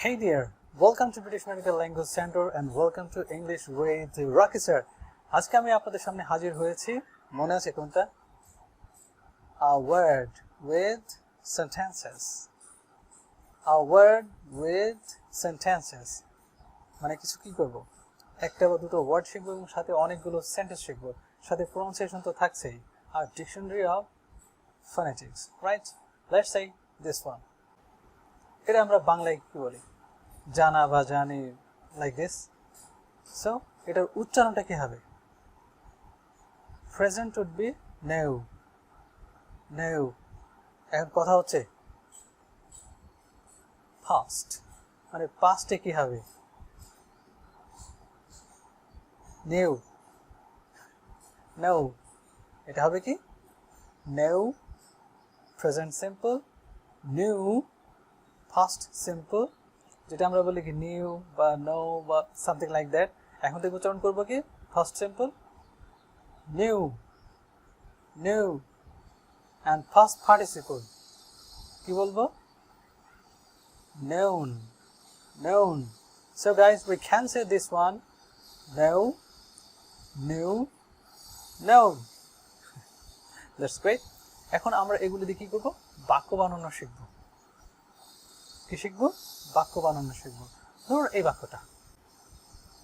Hey there, welcome to British Medical Language Center and welcome to English with Rocky sir. আজকে আমি আপনাদের সামনে হাজির হয়েছি মনে আছে কোনটা A word with sentences. A word with sentences মানে কিছু কি করব একটা বা দুটো ওয়ার্ড শিখব এবং সাথে অনেকগুলো সেন্টেন্স শিখব সাথে প্রনাউন্সিয়েশন তো থাকছেই আর dictionary of phonetics, right? Let's say this one. এটা আমরা বাংলায় কি বলি জানা বা জানি like this. So এটার উচ্চারণটা কি হবে present would be know. এখন কথা হচ্ছে past মানে পাস্টে কি হবে know এটা হবে কি know present simple knew past simple যেটা আমরা বলি কি knew বা know বা something like that এখন থেকে উচ্চারণ করব কি past simple knew and past participle কি বলবো known so guys we can say this one know knew known that's great এখন আমরা এগুলো দিয়ে কি করব বাক্য বানানো শিখব কি শিখব বাক্য বানানো শিখব ধরুন এই বাক্যটা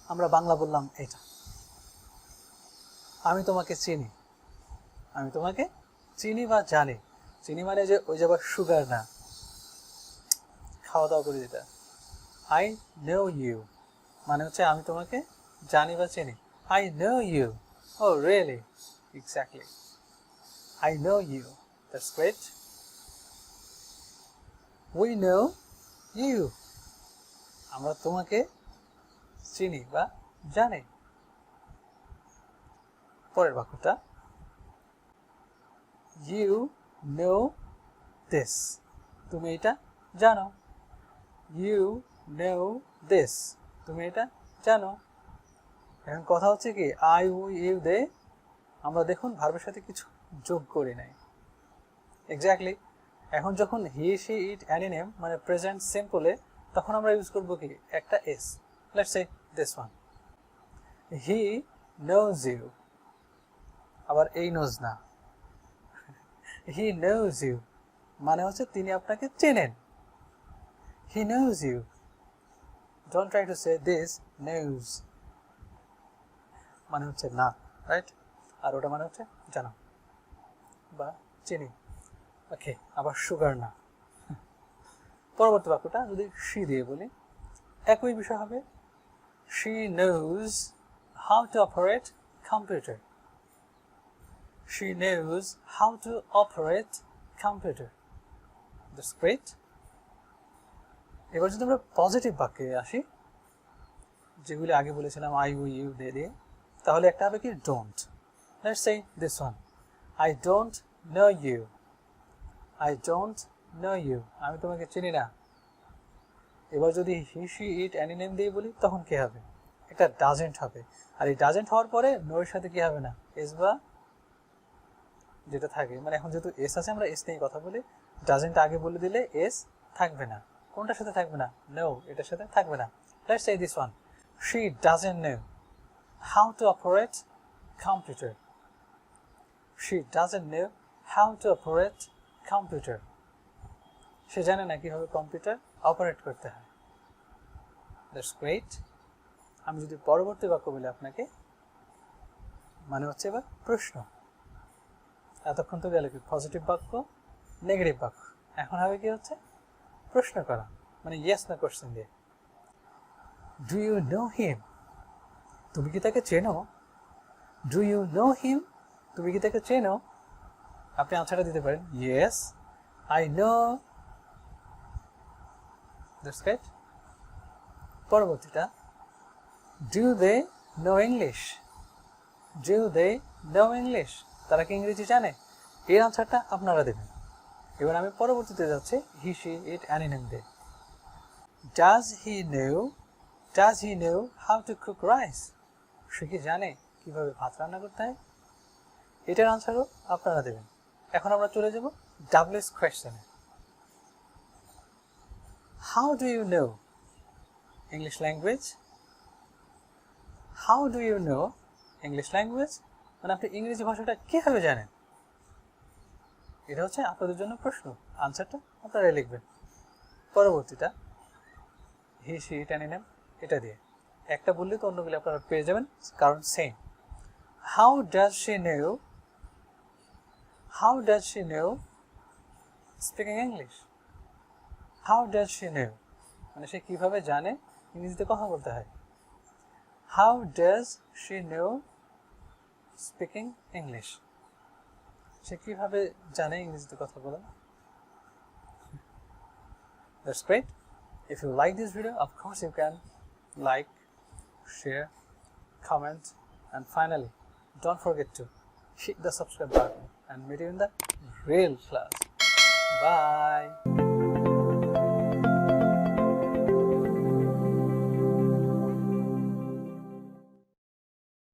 আমরা বাংলা বললাম এটা আমি তোমাকে চিনি বা জানি চিনি মানে যে ওই যাবার সুগার না খাওয়া দাওয়া করে যেটা I know you মানে হচ্ছে আমি তোমাকে জানি বা চিনি I know you oh really exactly I know you that's great we know you আমরা তোমাকে চিনি বা জানি পরের বাক্যটা you know this তুমি এটা জানো you know this তুমি এটা জানো এখন কথা হচ্ছে কি I we you they আমরা দেখুন ভার্বের সাথে কিছু যোগ করি নাই এক্স্যাক্টলি এখন যখন he she it any name মানে প্রেজেন্ট সিম্পলে তখন আমরা ইউজ করব কি একটা s let's say this one he knows you আবার এই knows না he knows you মানে হচ্ছে তিনি আপনাকে চেনেন he knows you don't try to say this knows মানে হচ্ছে না রাইট আর ওটা মানে হচ্ছে জানা বা চিনি ওকে আবার সুগার না পরবর্তী বাক্যটা যদি she দিয়ে বলি একই বিষয় হবে she knows how to operate computer she knows how to operate computer that's great এবার যদি আমরা পজিটিভ বাক্যে আসি যেগুলো আগে বলেছিলাম I we you they দিয়ে তাহলে একটা হবে কি don't let's say this one I don't know you আমি তোমাকে চিনি না এবার যদি he she it any name দিয়ে বলি তখন কি হবে একটা doesn't হবে আর এই doesn't হওয়ার পরে no এর সাথে কি হবে না s বা যেটা থাকে মানে এখন যেহেতু s আছে আমরা s নিয়ে কথা বলি doesn't আগে বলে দিলে s থাকবে না কোনটার সাথে থাকবে না no এটার সাথে থাকবে না let's say this one she doesn't know how to operate computer she doesn't know how to operate computer সে জানে না কিভাবে কম্পিউটার অপারেট করতে হয় that's great আমি যদি পরবর্তী বাক্য বলি আপনাকে মানে হচ্ছে এবার প্রশ্ন এতক্ষণ তো গেল কি পজিটিভ বাক্য নেগেটিভ বাক্য এখন হবে কি হচ্ছে প্রশ্ন করা মানে yes না কোশ্চেন দিয়ে do you know him তুমি কি তাকে চেনো do you know him তুমি কি তাকে চেনো আপনি আনসারটা দিতে পারেন yes I know that's great পরবর্তীটা do they know English তারা কি ইংরেজি জানে এর আনসারটা আপনারা দেবেন এবার আমি পরবর্তীতে যাচ্ছি he she it any name দিয়ে does he know how to cook rice সে কি জানে কিভাবে ভাত রান্না করতে হয় এটার আনসারও আপনারা দেবেন এখন আমরা চলে যাব WS কোয়েশ্চেনে how do you know English language. How do you know English language? মানে আপনি ইংরেজি ভাষাটা কিভাবে জানেন? এটা হচ্ছে আপনাদের জন্য প্রশ্ন, আনসারটা আপনারাই লিখবেন। পরবর্তীটা হি শি ইট অ্যানিনেম, এটা দিয়ে একটা বললে তো অন্যগুলো আপনারা পেয়ে যাবেন, কারণ same. How does she know speaking English? How does she know মানে সে কীভাবে জানে ইংরেজিতে কথা বলতে হয়। How does she know speaking English, সে কীভাবে জানে ইংরেজিতে কথা বলা। That's great. If you like this video, of course you can like, share, comment, and finally, don't forget to hit the subscribe button and meet you in the real class. Bye.